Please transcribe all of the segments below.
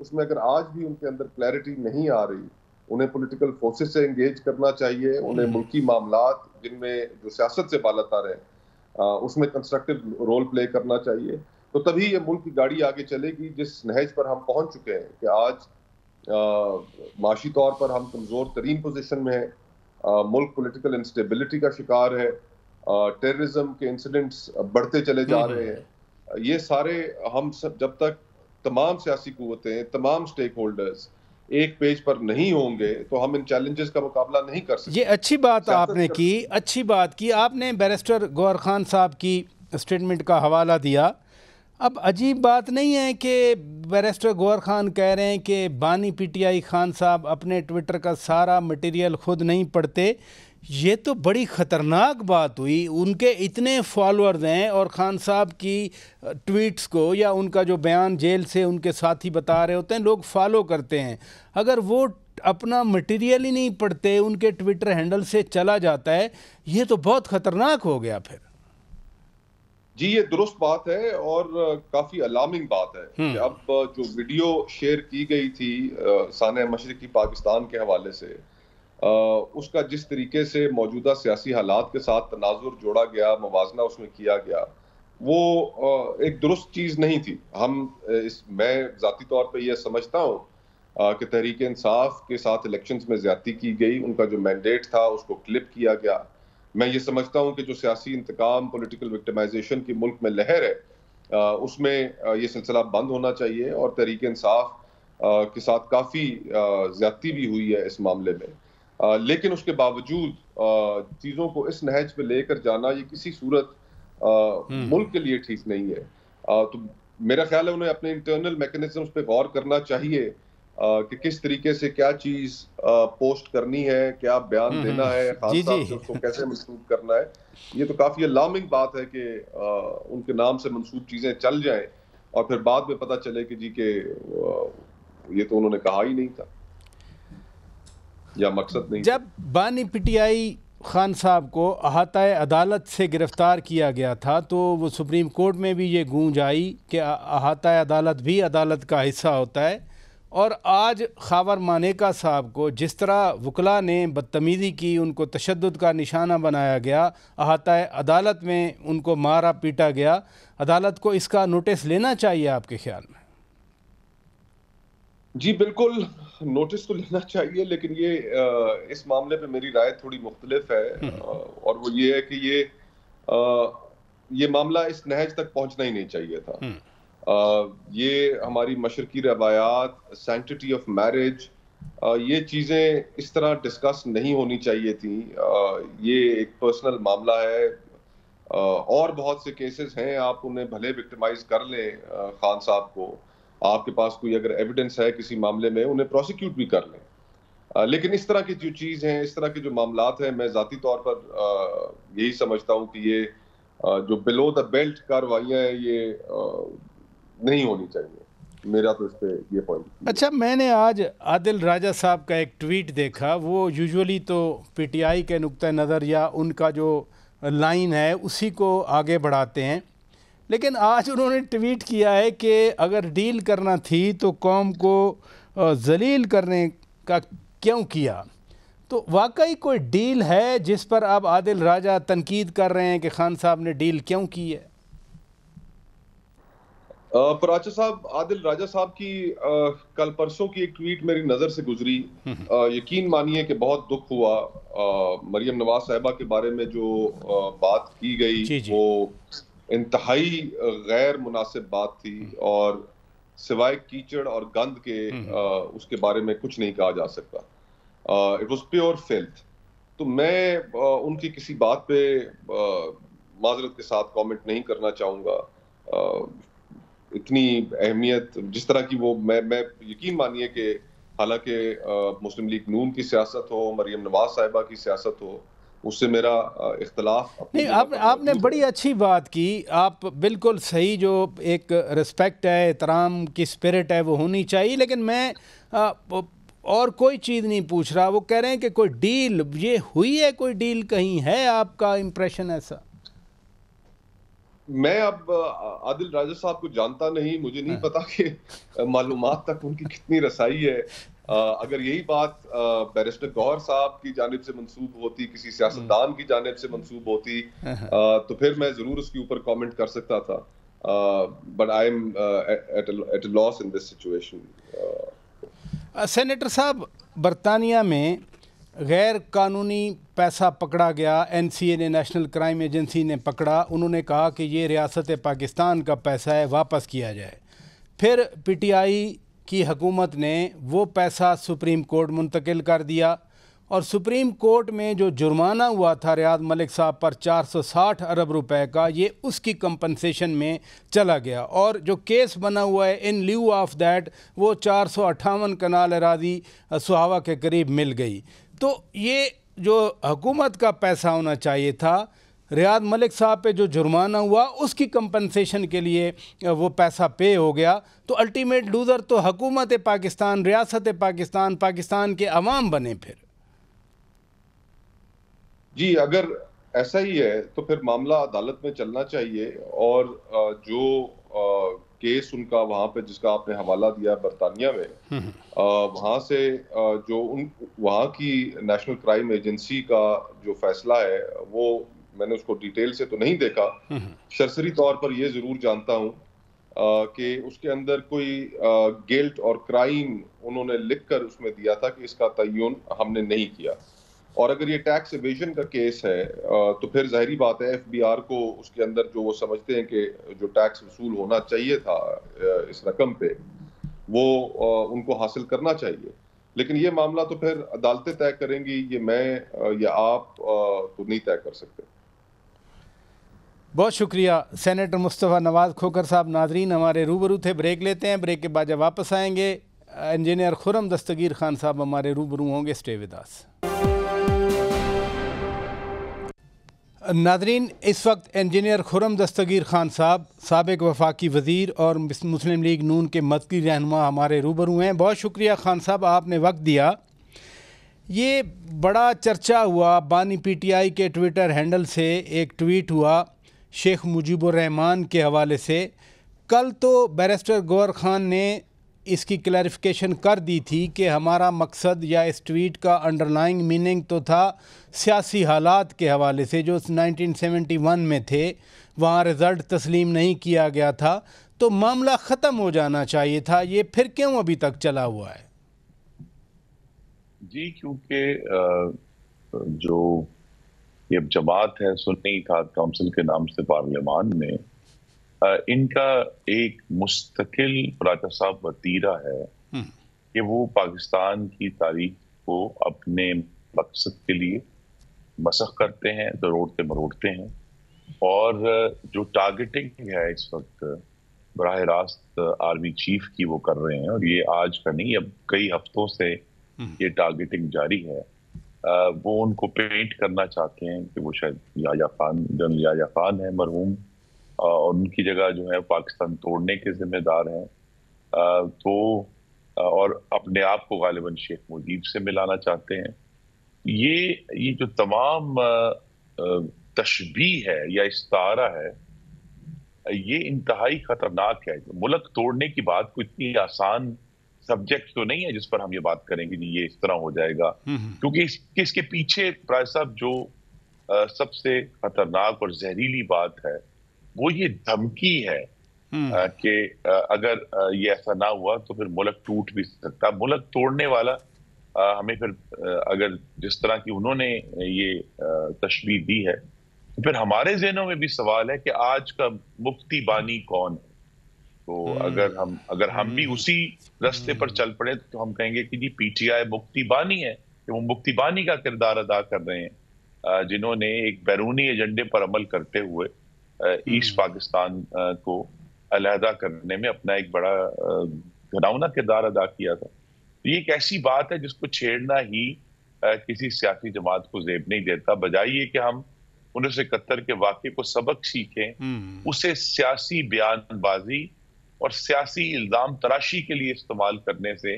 اس میں اگر آج بھی ان کے اندر کلیئرٹی نہیں آ رہی، انہیں پولیٹیکل فورسز سے انگیج کرنا چاہیے، انہیں ملکی معاملات جن میں جو سیاست سے بالاتر ہے اس میں کنسٹرکٹیو رول پلے کرنا چاہیے، تو تبھی یہ ملک کی گاڑی آگے چلے گی جس نہج پر ہم پہنچ چکے ہیں کہ آج معاشی طور پر ہم کمزور ترین پوزیشن میں ہیں، ملک پولیٹیکل انسٹیبلٹی کا شکار ہے، ٹیررزم کے انسیڈنٹس بڑھتے چلے جا رہے ہیں۔ یہ سارے ہم سب جب تک تمام سیاسی قوتیں، تمام سٹیک ہولڈرز ایک پیج پر نہیں ہوں گے تو ہم ان چیلنجز کا مقابلہ نہیں کر سکتے۔ یہ اچھی بات آپ نے کی، اچھی بات کی آپ نے، بیرسٹر گوہر خان صاحب کی اسٹیٹمنٹ کا حوالہ دیا۔ اب عجیب بات نہیں ہے کہ بیرسٹر گوہر خان کہہ رہے ہیں کہ بانی پی ٹی آئی خان صاحب اپنے ٹویٹر کا سارا مٹیریل خود نہیں پڑھتے۔ یہ تو بڑی خطرناک بات ہوئی، ان کے اتنے فالورز ہیں اور خان صاحب کی ٹویٹس کو یا ان کا جو بیان جیل سے ان کے ساتھی بتا رہے ہوتے ہیں لوگ فالو کرتے ہیں، اگر وہ اپنا مٹیریل ہی نہیں پڑھتے، ان کے ٹویٹر ہینڈل سے چلا جاتا ہے، یہ تو بہت خطرناک ہو گیا پھر۔ جی یہ درست بات ہے اور کافی الارمنگ بات ہے کہ اب جو ویڈیو شیئر کی گئی تھی سانحہ مشرقی پاکستان کے حوالے سے، اس کا جس طریقے سے موجودہ سیاسی حالات کے ساتھ تناظر جوڑا گیا، موازنہ اس میں کیا گیا، وہ ایک درست چیز نہیں تھی۔ میں ذاتی طور پہ یہ سمجھتا ہوں کہ تحریک انصاف کے ساتھ الیکشنز میں زیادتی کی گئی، ان کا جو مینڈیٹ تھا اس کو کلپ کیا گیا۔ میں یہ سمجھتا ہوں کہ جو سیاسی انتقام، پولیٹیکل وکٹمائزیشن کی ملک میں لہر ہے، اس میں یہ سلسلہ بند ہونا چاہیے، اور تحریک انصاف کے ساتھ کافی زیادتی بھی ہوئی ہے اس معاملے میں، لیکن اس کے باوجود چیزوں کو اس نہج پہ لے کر جانا یہ کسی صورت ملک کے لیے ٹھیک نہیں ہے۔ تو میرا خیال ہے انہیں اپنے انٹرنل میکنزمز پہ غور کرنا چاہیے کہ کس طریقے سے کیا چیز پوسٹ کرنی ہے، کیا بیان دینا ہے، خان صاحب سے اس کو کیسے منسوب کرنا ہے۔ یہ تو کافی الارمنگ بات ہے کہ ان کے نام سے منسوب چیزیں چل جائیں اور پھر بعد میں پتہ چلے کہ جی کہ یہ تو انہوں نے کہا ہی نہیں تھا یا مقصد نہیں۔ جب بانی پی ٹی آئی خان صاحب کو احاطہ عدالت سے گرفتار کیا گیا تھا تو وہ سپریم کورٹ میں بھی یہ گونج آئی کہ احاطہ عدالت بھی عدالت کا حصہ ہوتا ہے، اور آج خاور مانیکا صاحب کو جس طرح وکلاء نے بدتمیزی کی، ان کو تشدد کا نشانہ بنایا گیا، احاطہ عدالت میں ان کو مارا پیٹا گیا، عدالت کو اس کا نوٹس لینا چاہیے آپ کے خیال میں؟ جی بالکل نوٹس تو لینا چاہیے، لیکن یہ اس معاملے پہ میری رائے تھوڑی مختلف ہے، اور وہ یہ ہے کہ یہ معاملہ اس نہج تک پہنچنا ہی نہیں چاہیے تھا۔ یہ ہماری مشرقی روایات، سینکٹٹی آف میرج، یہ چیزیں اس طرح ڈسکس نہیں ہونی چاہیے تھیں۔ یہ ایک پرسنل معاملہ ہے، اور بہت سے کیسز ہیں، آپ انہیں بھلے وکٹمائز کر لیں خان صاحب کو، آپ کے پاس کوئی اگر ایویڈنس ہے کسی معاملے میں انہیں پروسیکیوٹ بھی کر لیں، لیکن اس طرح کی جو چیز ہیں، اس طرح کے جو معاملات ہیں، میں ذاتی طور پر یہی سمجھتا ہوں کہ یہ جو بلو دا بیلٹ کارروائیاں ہیں یہ نہیں ہونی چاہیے۔ میرا تو اس پہ یہ پوائنٹ۔ اچھا، میں نے آج عادل راجہ صاحب کا ایک ٹویٹ دیکھا، وہ یوزولی تو پی ٹی آئی کے نقطہ نظر یا ان کا جو لائن ہے اسی کو آگے بڑھاتے ہیں، لیکن آج انہوں نے ٹویٹ کیا ہے کہ اگر ڈیل کرنا تھی تو قوم کو ذلیل کرنے کا کیوں کیا؟ تو واقعی کوئی ڈیل ہے جس پر اب عادل راجہ تنقید کر رہے ہیں کہ خان صاحب نے ڈیل کیوں کی ہے؟ پراچا صاحب، عادل راجہ صاحب کی کل پرسوں کی ایک ٹویٹ میری نظر سے گزری، یقین مانیے کہ بہت دکھ ہوا۔ مریم نواز صاحبہ کے بارے میں جو بات کی گئی وہ انتہائی غیر مناسب بات تھی، اور سوائے کیچڑ اور گند کے اس کے بارے میں کچھ نہیں کہا جا سکتا۔ It was pure filth. تو میں ان کی کسی بات پہ معذرت کے ساتھ کامنٹ نہیں کرنا چاہوں گا۔ اتنی اہمیت جس طرح کی وہ میں یقین مانیے کہ حالانکہ مسلم لیگ نون کی سیاست ہو، مریم نواز صاحبہ کی سیاست ہو، اس سے میرا اختلاف نہیں۔ آپ نے بڑی اچھی بات کی، آپ بالکل صحیح، جو ایک رسپیکٹ ہے، احترام کی اسپرٹ ہے وہ ہونی چاہیے، لیکن میں اور کوئی چیز نہیں پوچھ رہا۔ وہ کہہ رہے ہیں کہ کوئی ڈیل یہ ہوئی ہے، کوئی ڈیل کہیں ہے؟ آپ کا امپریشن ایسا؟ میں اب عادل راجہ صاحب کو جانتا نہیں، مجھے نہیں پتا کہ معلومات تک ان کی کتنی رسائی ہے. اگر یہی بات بیرسٹر گوہر صاحب کی جانب سے منسوب ہوتی، کسی سیاستدان کی جانب سے منسوب ہوتی، تو پھر میں ضرور اس کے اوپر کامنٹ کر سکتا تھا. But I am at a loss in this situation. Senator صاحب، برطانیہ میں غیر قانونی پیسہ پکڑا گیا، NCA نے، نیشنل کرائم ایجنسی نے پکڑا. انہوں نے کہا کہ یہ ریاست پاکستان کا پیسہ ہے، واپس کیا جائے. پھر PTI کی حکومت نے وہ پیسہ سپریم کورٹ منتقل کر دیا، اور سپریم کورٹ میں جو جرمانہ ہوا تھا ریاض ملک صاحب پر 460 ارب روپے کا، یہ اس کی کمپنسیشن میں چلا گیا. اور جو کیس بنا ہوا ہے ان لیو آف دیٹ، وہ 458 کنال اراضی سہاوا کے قریب مل گئی. تو یہ جو حکومت کا پیسہ ہونا چاہیے تھا، ریاض ملک صاحب پہ جو جرمانہ ہوا اس کی کمپنسیشن کے لیے وہ پیسہ پے ہو گیا. تو الٹیمیٹ لوزر تو حکومت پاکستان، ریاست پاکستان، پاکستان کے عوام بنے. پھر جی، اگر ایسا ہی ہے تو پھر معاملہ عدالت میں چلنا چاہیے، اور جو کیس ان کا وہاں پہ جس کا آپ نے حوالہ دیا برطانیہ میں، وہاں سے جو وہاں کی نیشنل کرائم ایجنسی کا جو فیصلہ ہے، وہ میں نے اس کو ڈیٹیل سے تو نہیں دیکھا، سرسری طور پر یہ ضرور جانتا ہوں کہ اس کے اندر کوئی گلٹ اور کرائم انہوں نے لکھ کر اس میں دیا تھا کہ اس کا تعین ہم نے نہیں کیا. اور اگر یہ ٹیکس ایویژن کا کیس ہے تو پھر ظاہری بات ہے FBR کو اس کے اندر جو وہ سمجھتے ہیں کہ جو ٹیکس وصول ہونا چاہیے تھا اس رقم پہ، وہ ان کو حاصل کرنا چاہیے. لیکن یہ معاملہ تو پھر عدالتیں طے کریں گی، یہ میں یا آپ تو نہیں طے کر سکتے. بہت شکریہ سینیٹر مصطفیٰ نواز کھوکھر صاحب. ناظرین ہمارے روبرو تھے، بریک لیتے ہیں، بریک کے بعد جب واپس آئیں گے انجینئر خرم دستگیر خان صاحب ہمارے روبرو ہوں گے. Stay with us. ناظرین، اس وقت انجینئر خرم دستگیر خان صاحب، سابق وفاقی وزیر اور مسلم لیگ نون کے مرکزی رہنما ہمارے روبرو ہیں. بہت شکریہ خان صاحب، آپ نے وقت دیا. یہ بڑا چرچا ہوا، بانی PTI کے ٹویٹر ہینڈل سے ایک ٹویٹ ہوا شیخ مجیب الرحمان کے حوالے سے. کل تو بیرسٹر گوہر خان نے اس کی کلیریفیکیشن کر دی تھی کہ ہمارا مقصد یا اس ٹویٹ کا انڈرلائنگ میننگ تو تھا سیاسی حالات کے حوالے سے جو 1971 میں تھے، وہاں رزلٹ تسلیم نہیں کیا گیا تھا، تو معاملہ ختم ہو جانا چاہیے تھا. یہ پھر کیوں ابھی تک چلا ہوا ہے؟ جی، کیونکہ جو یہ جماعت ہے سنی اتحاد کونسل کے نام سے پارلیمان میں، ان کا ایک مستقل راجہ صاحب وتیرہ ہے کہ وہ پاکستان کی تاریخ کو اپنے مقصد کے لیے مسخ کرتے ہیں، دروڑتے مروڑتے ہیں. اور جو ٹارگیٹنگ ہے اس وقت براہ راست آرمی چیف کی وہ کر رہے ہیں، اور یہ آج کا نہیں، اب کئی ہفتوں سے یہ ٹارگیٹنگ جاری ہے. وہ ان کو پینٹ کرنا چاہتے ہیں کہ وہ شاید جنرل یحییٰ خان ہے مرحوم، اور ان کی جگہ جو ہے پاکستان توڑنے کے ذمہ دار ہیں. تو اور اپنے آپ کو غالباً شیخ مجیب سے ملانا چاہتے ہیں. یہ جو تمام تشبیہ ہے یا استعارہ ہے، یہ انتہائی خطرناک ہے. ملک توڑنے کی بات کوئی اتنی آسان سبجیکٹ تو نہیں ہے جس پر ہم یہ بات کریں گے یہ اس طرح ہو جائے گا، کیونکہ اس کے پیچھے پرائے صاحب جو سب سے خطرناک اور زہریلی بات ہے وہ یہ دھمکی ہے کہ اگر یہ ایسا نہ ہوا تو پھر ملک ٹوٹ بھی سکتا. ملک توڑنے والا ہمیں پھر اگر جس طرح کی انہوں نے یہ تشبیہ دی ہے تو پھر ہمارے ذہنوں میں بھی سوال ہے کہ آج کا مفتی بانی کون ہے. تو اگر ہم بھی اسی راستے پر چل پڑے تو ہم کہیں گے کہ جی PTI مفتی بانی ہے، کہ وہ مفتی بانی کا کردار ادا کر رہے ہیں، جنہوں نے ایک بیرونی ایجنڈے پر عمل کرتے ہوئے ایسٹ پاکستان کو علیحدہ کرنے میں اپنا ایک بڑا گھناؤنا کردار ادا کیا تھا. یہ ایک ایسی بات ہے جس کو چھیڑنا ہی کسی سیاسی جماعت کو زیب نہیں دیتا. بجائے یہ کہ ہم 1971 کے واقعے کو سبق سیکھیں، اسے سیاسی بیان بازی اور سیاسی الزام تراشی کے لیے استعمال کرنے سے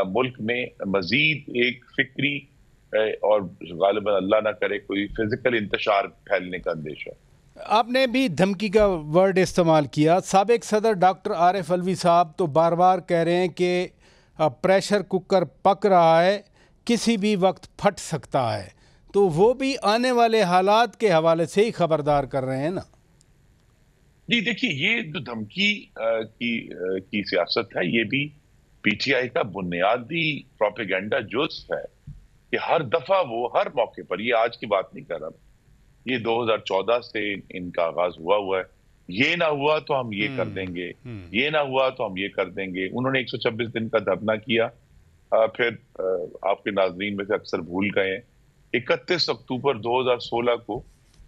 ملک میں مزید ایک فکری اور غالباً اللہ نہ کرے کوئی فزیکل انتشار پھیلنے کا اندیشہ. آپ نے بھی دھمکی کا ورڈ استعمال کیا. سابق صدر ڈاکٹر عارف علوی صاحب تو بار بار کہہ رہے ہیں کہ پریشر کوکر پک رہا ہے, کسی بھی وقت پھٹ سکتا ہے, تو وہ بھی آنے والے حالات کے حوالے سے ہی خبردار کر رہے ہیں نا. جی دیکھیے, یہ جو دھمکی کی سیاست ہے یہ بھی پی ٹی آئی کا بنیادی پروپیگنڈا جزو ہے کہ ہر دفعہ وہ ہر موقع پر, یہ آج کی بات نہیں کر رہا, یہ 2014 سے ان کا آغاز ہوا ہے, یہ نہ ہوا تو ہم یہ کر دیں گے, یہ نہ ہوا تو ہم یہ کر دیں گے. انہوں نے 126 دن کا دھرنا کیا, پھر آپ کے ناظرین میں سے اکثر بھول گئے ہیں 31 اکتوبر 2016 کو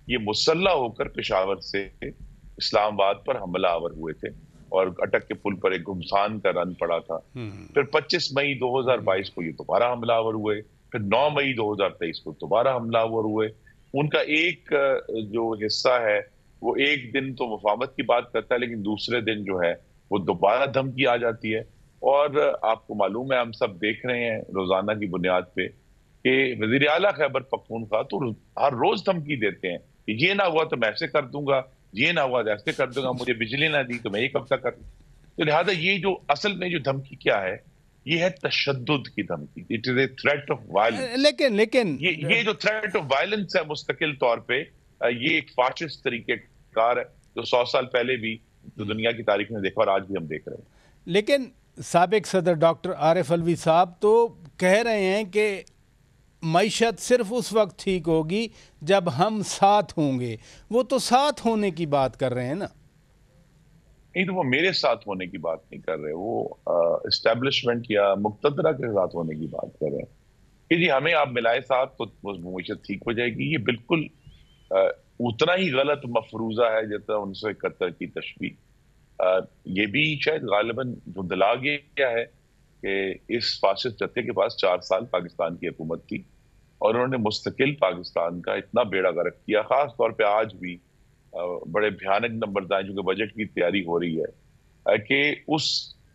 یہ مسلح ہو کر پشاور سے اسلام آباد پر حملہ آور ہوئے تھے اور اٹک کے پل پر ایک گھمسان کا رن پڑا تھا. پھر 25 مئی 2022 کو یہ دوبارہ حملہ آور ہوئے, پھر 9 مئی 2023 کو دوبارہ حملہ آور ہوئے. ان کا ایک جو حصہ ہے وہ ایک دن تو مفاہمت کی بات کرتا ہے, لیکن دوسرے دن جو ہے وہ دوبارہ دھمکی آ جاتی ہے. اور آپ کو معلوم ہے, ہم سب دیکھ رہے ہیں روزانہ کی بنیاد پہ کہ وزیر اعلیٰ خیبر پختونخوا تو ہر روز دھمکی دیتے ہیں کہ یہ نہ ہوا تو میں ایسے کر دوں گا, یہ نہ ہوا تو ایسے کر دوں گا, مجھے بجلی نہ دی تو میں یہ قبضہ کر دوں. تو لہٰذا یہ جو اصل میں جو دھمکی کیا ہے, یہ ہے تشدد کی دھمکی. It is a threat of violence. لیکن یہ جو تھریٹ آف وائلنس ہے مستقل طور پہ, یہ ایک فاشسٹ طریقے کار ہے جو 100 سال پہلے بھی دنیا کی تاریخ میں دیکھا اور آج بھی ہم دیکھ رہے ہیں. لیکن سابق صدر ڈاکٹر عارف علوی صاحب تو کہہ رہے ہیں کہ معیشت صرف اس وقت ٹھیک ہوگی جب ہم ساتھ ہوں گے. وہ تو ساتھ ہونے کی بات کر رہے ہیں نا. نہیں تو وہ میرے ساتھ ہونے کی بات نہیں کر رہے, وہ اسٹیبلشمنٹ یا مقتدرہ کے ساتھ ہونے کی بات کر رہے ہیں کہ جی ہمیں آپ ملائے ساتھ تو معیشت ٹھیک ہو جائے گی. یہ بالکل اتنا ہی غلط مفروضہ ہے جتنا 1971 کی تشبیہ. یہ بھی شاید غالباً دھندلا گیا ہے کہ اس فاشسٹ جتھے کے پاس 4 سال پاکستان کی حکومت تھی اور انہوں نے مستقل پاکستان کا اتنا بیڑا غرق کیا. خاص طور پہ آج بھی بڑے بھیانک نمبر آئے چونکہ بجٹ کی تیاری ہو رہی ہے کہ اس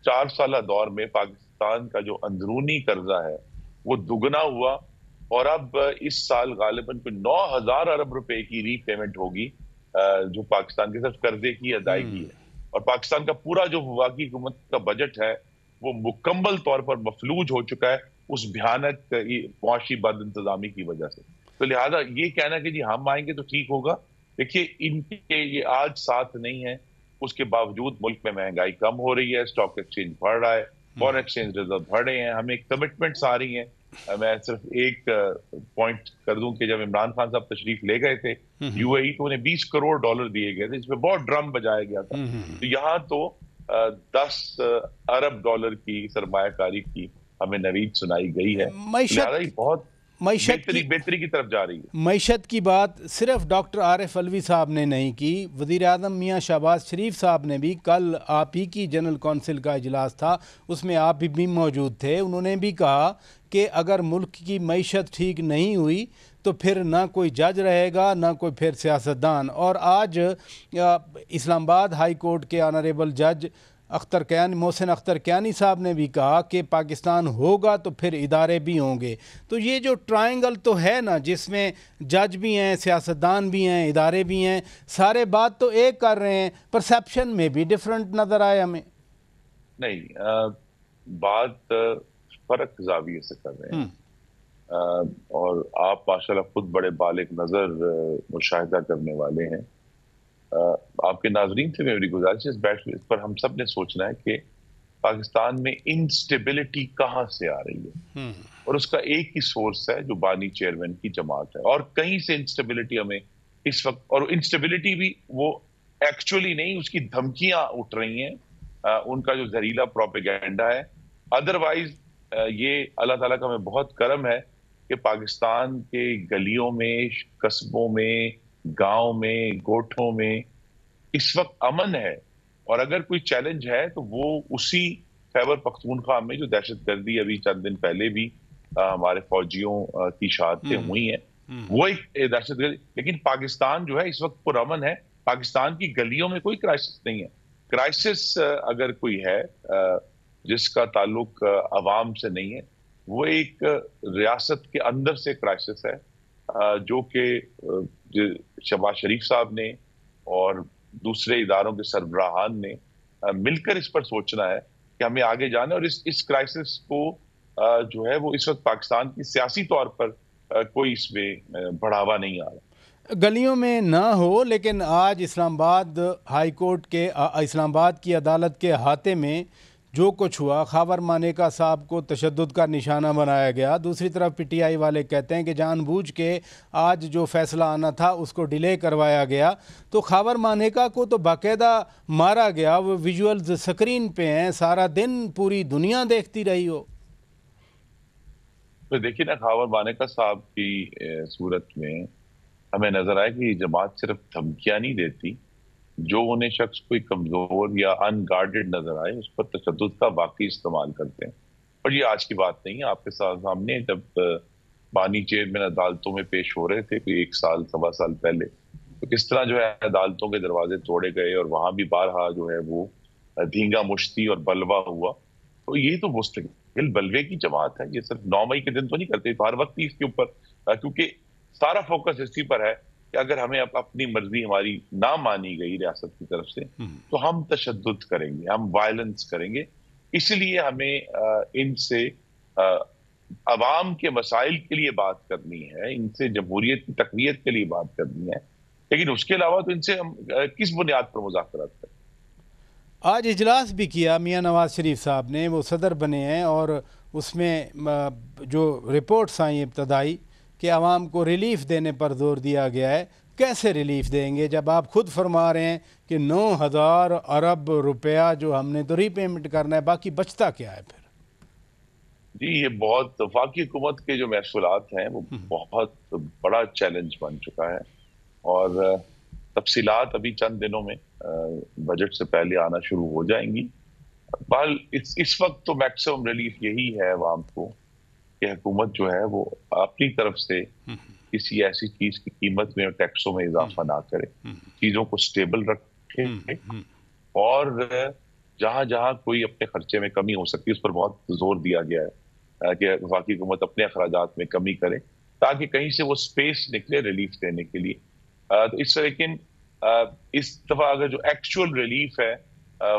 4 سالہ دور میں پاکستان کا جو اندرونی قرضہ ہے وہ دگنا ہوا اور اب اس سال غالباً کوئی 9,000 ارب روپے کی ری پیمنٹ ہوگی جو پاکستان کے صرف قرضے کی ادائیگی ہے. اور پاکستان کا پورا جو وفاقی حکومت کا بجٹ ہے وہ مکمل طور پر مفلوج ہو چکا ہے اس بھیانک معاشی بد انتظامی کی وجہ سے. تو لہٰذا یہ کہنا کہ جی ہم آئیں گے تو ٹھیک ہوگا, دیکھیے ان کے یہ آج ساتھ نہیں ہے, اس کے باوجود ملک میں مہنگائی کم ہو رہی ہے, اسٹاک ایکسچینج بڑھ رہا ہے, فورن ایکسچینج ریزرو بڑھ رہے ہیں, ہمیں کمٹمنٹس آ رہی ہیں. میں صرف ایک پوائنٹ کر دوں کہ جب عمران خان صاحب تشریف لے گئے تھے یو اے ای تو انہیں $20 کروڑ دیے گئے تھے, اس پہ بہت ڈرم بجایا گیا تھا. تو یہاں تو 10 ارب ڈالر کی سرمایہ کاری کی ہمیں نوید سنائی گئی ہے. بہت بہتری کی طرف جا رہی ہے. معیشت کی بات صرف ڈاکٹر عارف علوی صاحب نے نہیں کی, وزیر اعظم میاں شہباز شریف صاحب نے بھی, کل آپ ہی کی جنرل کونسل کا اجلاس تھا اس میں آپ بھی موجود تھے, انہوں نے بھی کہا کہ اگر ملک کی معیشت ٹھیک نہیں ہوئی تو پھر نہ کوئی جج رہے گا نہ کوئی پھر سیاستدان. اور آج اسلام آباد ہائی کورٹ کے آنریبل جج محسن اختر کیانی صاحب نے بھی کہا کہ پاکستان ہوگا تو پھر ادارے بھی ہوں گے. تو یہ جو ٹرائنگل تو ہے نا جس میں جج بھی ہیں, سیاستدان بھی ہیں, ادارے بھی ہیں, سارے بات تو ایک کر رہے ہیں, پرسیپشن میں بھی ڈیفرنٹ نظر آئے ہمیں. نہیں, بات فرق زاویے سے کر رہے ہیں اور آپ ماشاءاللہ خود بڑے بالغ نظر مشاہدہ کرنے والے ہیں. آپ کے ناظرین سے میری گزارش اس پر ہم سب نے سوچنا ہے کہ پاکستان میں انسٹیبلٹی کہاں سے آ رہی ہے, اور اس کا ایک ہی سورس ہے جو بانی چیئرمین کی جماعت ہے. اور کہیں سے انسٹیبلٹی ہمیں اس وقت, اور انسٹیبلٹی بھی وہ ایکچولی نہیں, اس کی دھمکیاں اٹھ رہی ہیں, ان کا جو زہریلا پروپیگنڈا ہے. ادروائز یہ اللہ تعالیٰ کا ہمیں بہت کرم ہے کہ پاکستان کے گلیوں میں, قصبوں میں, گاؤں میں, گوٹھوں میں اس وقت امن ہے. اور اگر کوئی چیلنج ہے تو وہ اسی خیبر پختونخوا میں جو دہشت گردی ابھی چند دن پہلے بھی ہمارے فوجیوں کی شہادتیں ہوئی ہیں, وہ ایک دہشت گردی. لیکن پاکستان جو ہے اس وقت پرامن ہے, پاکستان کی گلیوں میں کوئی کرائسس نہیں ہے. کرائسس اگر کوئی ہے جس کا تعلق عوام سے نہیں ہے, وہ ایک ریاست کے اندر سے کرائسس ہے جو کہ شہباز شریف صاحب نے اور دوسرے اداروں کے سربراہان نے مل کر اس پر سوچنا ہے کہ ہمیں آگے جانا ہے، اور اس کرائسس کو جو ہے وہ اس وقت پاکستان کی سیاسی طور پر کوئی اس میں بڑھاوا نہیں آ رہا، گلیوں میں نہ ہو، لیکن آج اسلام آباد ہائی کورٹ کے اسلام آباد کی عدالت کے احاطے میں جو کچھ ہوا، خاور مانیکا صاحب کو تشدد کا نشانہ بنایا گیا، دوسری طرف پی ٹی آئی والے کہتے ہیں کہ جان بوجھ کے آج جو فیصلہ آنا تھا اس کو ڈیلے کروایا گیا، تو خاور مانیکا کو تو باقاعدہ مارا گیا، وہ ویژولز سکرین پہ ہیں، سارا دن پوری دنیا دیکھتی رہی ہو۔ تو دیکھیے نا، خاور مانیکا صاحب کی صورت میں ہمیں نظر آئے کہ جماعت صرف دھمکیاں نہیں دیتی، جو انہیں شخص کوئی کمزور یا ان گارڈڈ نظر آئے اس پر تشدد کا واقعی استعمال کرتے ہیں۔ اور یہ آج کی بات نہیں ہے، آپ کے سامنے جب بانی چیئرمین عدالتوں میں پیش ہو رہے تھے کوئی 1 سال 1.25 سال پہلے، تو کس طرح جو ہے عدالتوں کے دروازے توڑے گئے اور وہاں بھی بارہا جو ہے وہ دھینگا مشتی اور بلوا ہوا۔ تو یہ تو مستقل بلوے کی جماعت ہے، یہ صرف 9 مئی کے دن تو نہیں کرتے، ہر وقت ہی اس کے اوپر، کیونکہ سارا فوکس اسی پر ہے کہ اگر ہمیں اپنی مرضی ہماری نہ مانی گئی ریاست کی طرف سے تو ہم تشدد کریں گے، ہم وائلنس کریں گے۔ اس لیے ہمیں ان سے عوام کے مسائل کے لیے بات کرنی ہے، ان سے جمہوریت کی تقویت کے لیے بات کرنی ہے، لیکن اس کے علاوہ تو ان سے ہم کس بنیاد پر مذاکرات کریں۔ آج اجلاس بھی کیا میاں نواز شریف صاحب نے، وہ صدر بنے ہیں، اور اس میں جو رپورٹس آئیں ابتدائی کہ عوام کو ریلیف دینے پر زور دیا گیا ہے، کیسے ریلیف دیں گے جب آپ خود فرما رہے ہیں کہ 9,000 ارب روپیہ جو ہم نے تو ری پیمنٹ کرنا ہے، باقی بچتا کیا ہے پھر؟ جی، یہ بہت وفاقی حکومت کے جو محصولات ہیں وہ بہت بڑا چیلنج بن چکا ہے، اور تفصیلات ابھی چند دنوں میں بجٹ سے پہلے آنا شروع ہو جائیں گی۔ بہرحال اس وقت تو میکسیمم ریلیف یہی ہے عوام کو کہ حکومت جو ہے وہ اپنی طرف سے کسی ایسی چیز کی قیمت میں اور ٹیکسوں میں اضافہ نہ کرے، چیزوں کو سٹیبل رکھے، اور جہاں جہاں کوئی اپنے خرچے میں کمی ہو سکتی ہے اس پر بہت زور دیا گیا ہے کہ وفاقی حکومت اپنے اخراجات میں کمی کرے تاکہ کہیں سے وہ سپیس نکلے ریلیف دینے کے لیے۔ تو اس لیکن اس دفعہ اگر جو ایکچوئل ریلیف ہے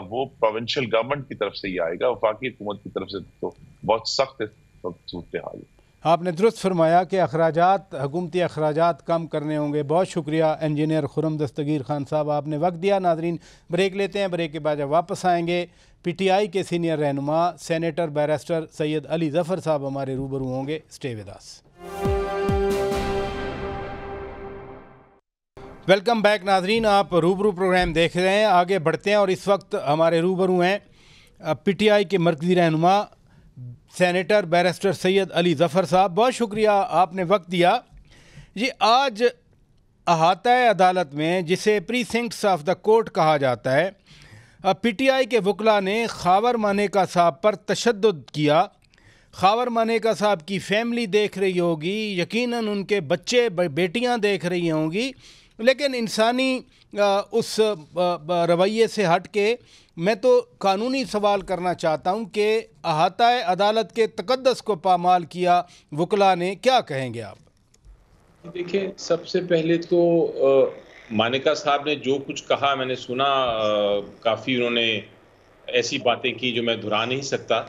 وہ پروونشل گورنمنٹ کی طرف سے ہی آئے گا، وفاقی حکومت کی طرف سے تو بہت سخت صورتحال ہے۔ آپ نے درست فرمایا کہ اخراجات، حکومتی اخراجات کم کرنے ہوں گے۔ بہت شکریہ انجینئر خرم دستگیر خان صاحب، آپ نے وقت دیا۔ ناظرین بریک لیتے ہیں، بریک کے بعد جب واپس آئیں گے پی ٹی آئی کے سینئر رہنما سینیٹر بیرسٹر سید علی ظفر صاحب ہمارے روبرو ہوں گے۔ Stay with us. Welcome back ناظرین، آپ روبرو پروگرام دیکھ رہے ہیں، آگے بڑھتے ہیں، اور اس وقت ہمارے روبرو ہیں پی ٹی آئی کے مرکزی رہنما سینیٹر بیرسٹر سید علی ظفر صاحب۔ بہت شکریہ، آپ نے وقت دیا۔ جی، آج احاطہ عدالت میں جسے پریسنکٹس آف دا کورٹ کہا جاتا ہے، پی ٹی آئی کے وکلاء نے خاور مانیکا صاحب پر تشدد کیا۔ خاور مانیکا صاحب کی فیملی دیکھ رہی ہوگی، یقیناً ان کے بچے بیٹیاں دیکھ رہی ہوں گی، لیکن انسانی اس رویے سے ہٹ کے میں تو قانونی سوال کرنا چاہتا ہوں کہ احاطہ عدالت کے تقدس کو پامال کیا وکلاء نے، کیا کہیں گے آپ؟ دیکھیں، سب سے پہلے تو مانیکا صاحب نے جو کچھ کہا میں نے سنا، کافی انہوں نے ایسی باتیں کی جو میں دہرا نہیں سکتا،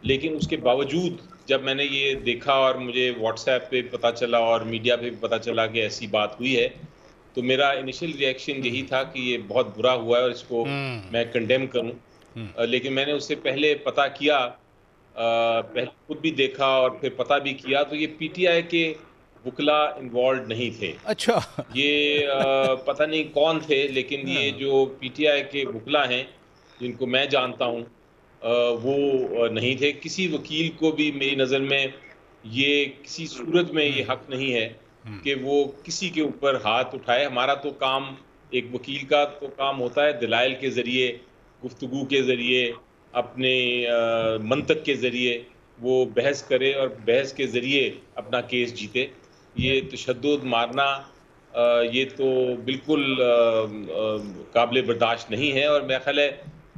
لیکن اس کے باوجود جب میں نے یہ دیکھا اور مجھے واٹس ایپ پہ پتہ چلا اور میڈیا پہ پتہ چلا کہ ایسی بات ہوئی ہے، تو میرا انیشل ریئیکشن یہی تھا کہ یہ بہت برا ہوا ہے اور اس کو میں کنڈیم کروں۔ لیکن میں نے اس سے پہلے پتہ کیا، پہلے خود بھی دیکھا اور پھر پتہ بھی کیا، تو یہ پی ٹی آئی کے وکلاء انوالوڈ نہیں تھے۔ اچھا، یہ پتہ نہیں کون تھے، لیکن یہ جو پی ٹی آئی کے وکلاء ہیں جن کو میں جانتا ہوں وہ نہیں تھے۔ کسی وکیل کو بھی میری نظر میں یہ کسی صورت میں یہ حق نہیں ہے کہ وہ کسی کے اوپر ہاتھ اٹھائے۔ ہمارا تو کام، ایک وکیل کا تو کام ہوتا ہے دلائل کے ذریعے، گفتگو کے ذریعے، اپنے منطق کے ذریعے وہ بحث کرے اور بحث کے ذریعے اپنا کیس جیتے۔ یہ تشدد، مارنا، یہ تو بالکل قابل برداشت نہیں ہے، اور میرا خیال ہے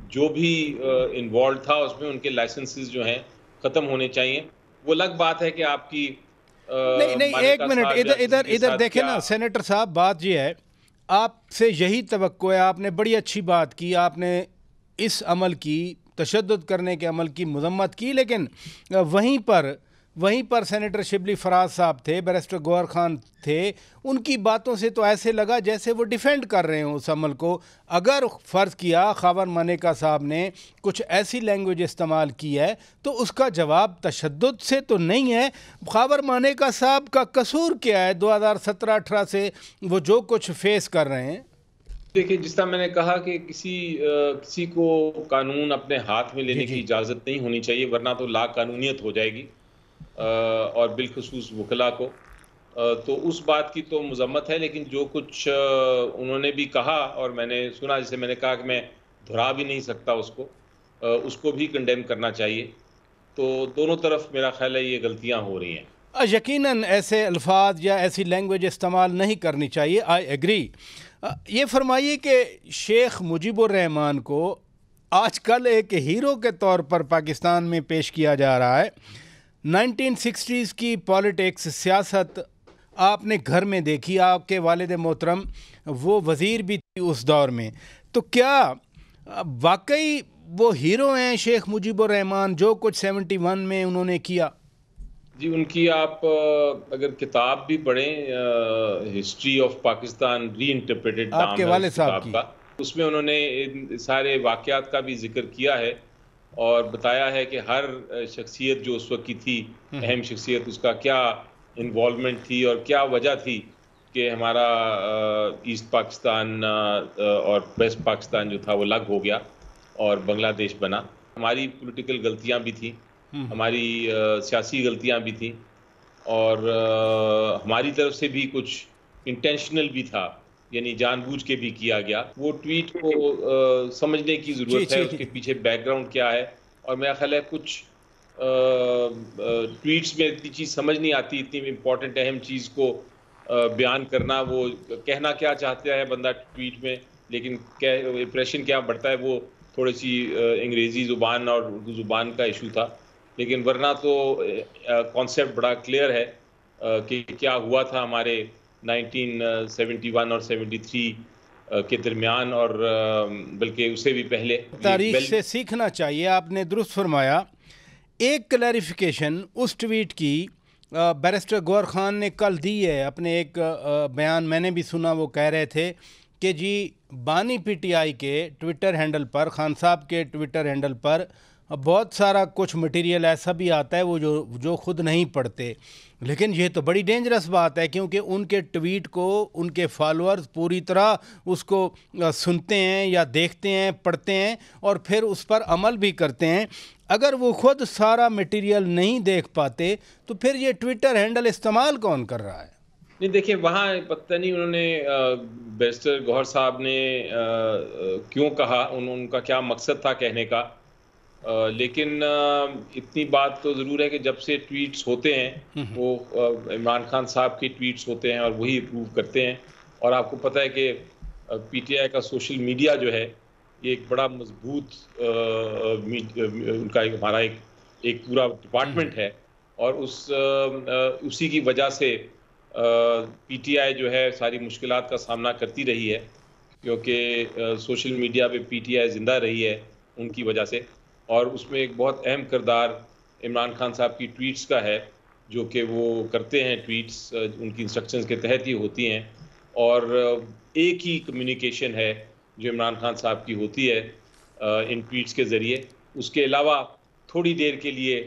جو بھی انوالوڈ تھا اس میں ان کے لائسنسز جو ہیں ختم ہونے چاہیے۔ وہ الگ بات ہے کہ آپ کی نہیں ایک منٹ ادھر دیکھیں نا سینیٹر صاحب، بات یہ ہے آپ سے یہی توقع ہے. آپ نے بڑی اچھی بات کی, آپ نے اس عمل کی, تشدد کرنے کے عمل کی مذمت کی, لیکن وہیں پر سینیٹر شبلی فراز صاحب تھے, بیرسٹر گوہر خان تھے. ان کی باتوں سے تو ایسے لگا جیسے وہ ڈیفینڈ کر رہے ہوں اس عمل کو. اگر فرض کیا خاور مانیکا صاحب نے کچھ ایسی لینگویج استعمال کی ہے تو اس کا جواب تشدد سے تو نہیں ہے. خاور مانیکا صاحب کا قصور کیا ہے 2017-18 سے وہ جو کچھ فیس کر رہے ہیں؟ دیکھیں, جس طرح میں نے کہا کہ کسی کو قانون اپنے ہاتھ میں لینے کی اجازت نہیں ہونی چاہیے, ورنہ تو لا قانونیت ہو جائے گی, اور بالخصوص وکلاء کو. تو اس بات کی تو مذمت ہے, لیکن جو کچھ انہوں نے بھی کہا اور میں نے سنا, جسے میں نے کہا کہ میں دہرا بھی نہیں سکتا اس کو بھی کنڈیم کرنا چاہیے. تو دونوں طرف میرا خیال ہے یہ غلطیاں ہو رہی ہیں. یقیناً ایسے الفاظ یا ایسی لینگویج استعمال نہیں کرنی چاہیے, آئی ایگری. یہ فرمائیے کہ شیخ مجیب الرحمان کو آج کل ایک ہیرو کے طور پر پاکستان میں پیش کیا جا رہا ہے. 1960s کی پالیٹکس, سیاست آپ نے گھر میں دیکھی, آپ کے والد محترم وہ وزیر بھی تھی اس دور میں. تو کیا واقعی وہ ہیرو ہیں شیخ مجیب الرحمان, جو کچھ 71 میں انہوں نے کیا؟ جی, ان کی آپ اگر کتاب بھی پڑھیں, history of Pakistan reinterpreted, آپ کے والد صاحب کی, اس میں انہوں نے سارے واقعات کا بھی ذکر کیا ہے اور بتایا ہے کہ ہر شخصیت جو اس وقت کی تھی, اہم شخصیت, اس کا کیا انوالومنٹ تھی اور کیا وجہ تھی کہ ہمارا ایسٹ پاکستان اور ویسٹ پاکستان جو تھا وہ الگ ہو گیا اور بنگلہ دیش بنا. ہماری پولیٹیکل غلطیاں بھی تھیں, ہماری سیاسی غلطیاں بھی تھیں, اور ہماری طرف سے بھی کچھ انٹینشنل بھی تھا, یعنی جان بوجھ کے بھی کیا گیا. وہ ٹویٹ کو سمجھنے کی ضرورت ہے, اس کے پیچھے بیک گراؤنڈ کیا ہے. اور میرا خیال ہے کچھ ٹویٹس میں اتنی چیز سمجھ نہیں آتی, اتنی امپورٹنٹ اہم چیز کو بیان کرنا, وہ کہنا کیا چاہتا ہے بندہ ٹویٹ میں, لیکن امپریشن کیا بڑھتا ہے, وہ تھوڑی سی انگریزی زبان اور اردو زبان کا ایشو تھا. لیکن ورنہ تو کانسیپٹ بڑا کلیئر ہے کہ کیا ہوا تھا ہمارے 1971 اور 73 کے درمیان, اور بلکہ اسے بھی پہلے. تاریخ سے سیکھنا چاہیے, آپ نے درست فرمایا. ایک کلیریفیکیشن اس ٹویٹ کی بیرسٹر گوہر خان نے کل دی ہے اپنے ایک بیان, میں نے بھی سنا. وہ کہہ رہے تھے کہ جی بانی پی ٹی آئی کے ٹویٹر ہینڈل پر, خان صاحب کے ٹویٹر ہینڈل پر بہت سارا کچھ مٹیریل ایسا بھی آتا ہے وہ جو خود نہیں پڑھتے. لیکن یہ تو بڑی ڈینجرس بات ہے, کیونکہ ان کے ٹویٹ کو ان کے فالوورز پوری طرح اس کو سنتے ہیں یا دیکھتے ہیں, پڑھتے ہیں, اور پھر اس پر عمل بھی کرتے ہیں. اگر وہ خود سارا مٹیریل نہیں دیکھ پاتے تو پھر یہ ٹویٹر ہینڈل استعمال کون کر رہا ہے؟ نہیں, دیکھیں وہاں پتہ نہیں انہوں نے بیرسٹر گوہر صاحب نے کیوں کہا, ان کا کیا مقصد تھا کہنے کا. لیکن اتنی بات تو ضرور ہے کہ جب سے ٹویٹس ہوتے ہیں وہ عمران خان صاحب کے ٹویٹس ہوتے ہیں اور وہی اپروو کرتے ہیں. اور آپ کو پتہ ہے کہ پی ٹی آئی کا سوشل میڈیا جو ہے یہ ایک بڑا مضبوط ان کا ہمارا ایک پورا ڈپارٹمنٹ ہے, اور اسی کی وجہ سے پی ٹی آئی جو ہے ساری مشکلات کا سامنا کرتی رہی ہے, کیونکہ سوشل میڈیا پہ پی ٹی آئی زندہ رہی ہے ان کی وجہ سے. اور اس میں ایک بہت اہم کردار عمران خان صاحب کی ٹویٹس کا ہے, جو کہ وہ کرتے ہیں ٹویٹس ان کی انسٹرکشنز کے تحت ہی ہوتی ہیں, اور ایک ہی کمیونیکیشن ہے جو عمران خان صاحب کی ہوتی ہے ان ٹویٹس کے ذریعے. اس کے علاوہ تھوڑی دیر کے لیے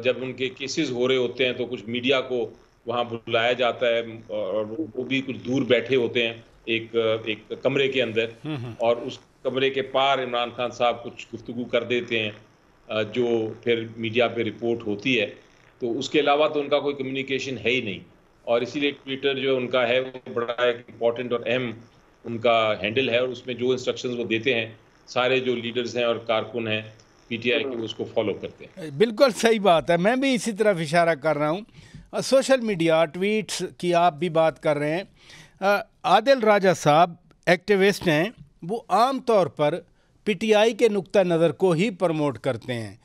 جب ان کے کیسز ہو رہے ہوتے ہیں تو کچھ میڈیا کو وہاں بلایا جاتا ہے, اور وہ بھی کچھ دور بیٹھے ہوتے ہیں ایک کمرے کے اندر, اور اس کمرے کے پار عمران خان صاحب کچھ گفتگو کر دیتے ہیں جو پھر میڈیا پہ رپورٹ ہوتی ہے. تو اس کے علاوہ تو ان کا کوئی کمیونیکیشن ہے ہی نہیں, اور اسی لیے ٹویٹر جو ان کا ہے وہ بڑا ایک امپورٹنٹ اور اہم ان کا ہینڈل ہے, اور اس میں جو انسٹرکشنز وہ دیتے ہیں سارے جو لیڈرز ہیں اور کارکن ہیں پی ٹی آئی کے اس کو فالو کرتے ہیں. بالکل صحیح بات ہے, میں بھی اسی طرف اشارہ کر رہا ہوں. سوشل میڈیا ٹویٹس کی آپ بھی بات کر رہے ہیں. عادل راجہ صاحب ایکٹیوسٹ ہیں, وہ عام طور پر پی ٹی آئی کے نقطہ نظر کو ہی پروموٹ کرتے ہیں.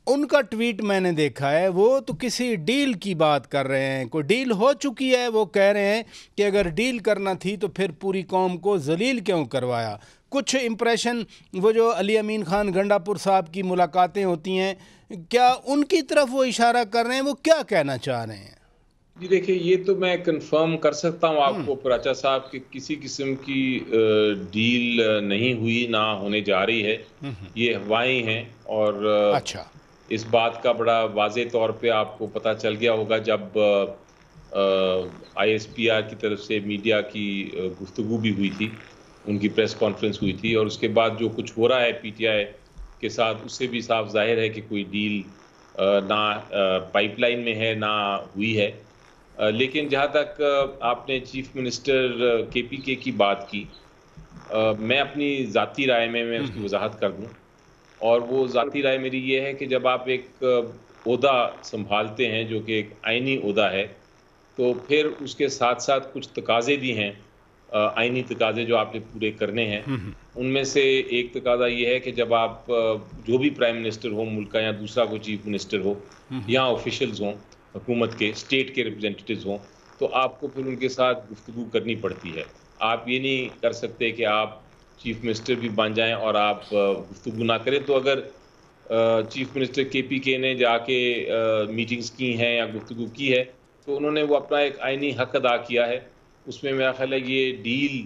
ان کا ٹویٹ میں نے دیکھا ہے، وہ تو کسی ڈیل کی بات کر رہے ہیں، کوئی ڈیل ہو چکی ہے، وہ کہہ رہے ہیں کہ اگر ڈیل کرنا تھی تو پھر پوری قوم کو ذلیل کیوں کروایا. کچھ امپریشن وہ جو علی امین خان گنڈا پور صاحب کی ملاقاتیں ہوتی ہیں، کیا ان کی طرف وہ اشارہ کر رہے ہیں، وہ کیا کہنا چاہ رہے ہیں؟ جی دیکھیں، یہ تو میں کنفرم کر سکتا ہوں آپ کو پراچا صاحب کہ کسی قسم کی ڈیل نہیں ہوئی، نہ ہونے جا رہی ہے. یہ افواہیں ہیں، اور اچھا، اس بات کا بڑا واضح طور پہ آپ کو پتہ چل گیا ہوگا جب ISPR کی طرف سے میڈیا کی گفتگو بھی ہوئی تھی، ان کی پریس کانفرنس ہوئی تھی، اور اس کے بعد جو کچھ ہو رہا ہے PTI کے ساتھ، اس سے بھی صاف ظاہر ہے کہ کوئی ڈیل نہ پائپ لائن میں ہے، نہ ہوئی ہے. لیکن جہاں تک آپ نے چیف منسٹر KPK کی بات کی، میں اپنی ذاتی رائے میں اس کی وضاحت کر دوں، اور وہ ذاتی رائے میری یہ ہے کہ جب آپ ایک عہدہ سنبھالتے ہیں جو کہ ایک آئینی عہدہ ہے، تو پھر اس کے ساتھ ساتھ کچھ تقاضے بھی ہیں، آئینی تقاضے جو آپ نے پورے کرنے ہیں. ان میں سے ایک تقاضا یہ ہے کہ جب آپ جو بھی پرائم منسٹر ہو ملک کا، یا دوسرا کوئی چیف منسٹر ہو، یا آفیشلز ہوں حکومت کے، اسٹیٹ کے ریپرزینٹیٹیوز ہوں، تو آپ کو پھر ان کے ساتھ گفتگو کرنی پڑتی ہے. آپ یہ نہیں کر سکتے کہ آپ چیف منسٹر بھی بن جائیں اور آپ گفتگو نہ کریں. تو اگر چیف منسٹر KPK نے جا کے میٹنگز کی ہیں یا گفتگو کی ہے، تو انہوں نے وہ اپنا ایک آئینی حق ادا کیا ہے. اس میں میرا خیال ہے یہ ڈیل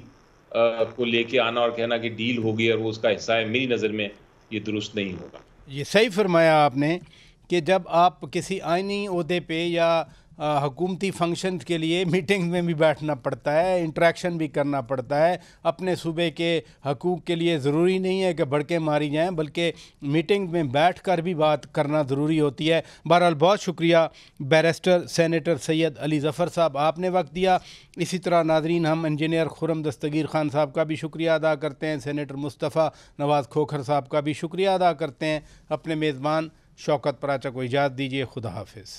کو لے کے آنا اور کہنا کہ ڈیل ہو گئی اور وہ اس کا حصہ ہے، میری نظر میں یہ درست نہیں ہوگا. یہ صحیح فرمایا آپ نے کہ جب آپ کسی آئینی عہدے پہ یا حکومتی فنکشن کے لیے میٹنگ میں بھی بیٹھنا پڑتا ہے، انٹریکشن بھی کرنا پڑتا ہے. اپنے صوبے کے حقوق کے لیے ضروری نہیں ہے کہ بڑکیں ماری جائیں، بلکہ میٹنگ میں بیٹھ کر بھی بات کرنا ضروری ہوتی ہے. بہرحال بہت شکریہ بیرسٹر سینیٹر سید علی ظفر صاحب، آپ نے وقت دیا. اسی طرح ناظرین، ہم انجینئر خرم دستگیر خان صاحب کا بھی شکریہ ادا کرتے ہیں، سینیٹر مصطفیٰ نواز کھوکھر صاحب کا بھی شکریہ ادا کرتے ہیں. اپنے میزبان شوکت پراچا کو اجازت دیجیے. خدا حافظ.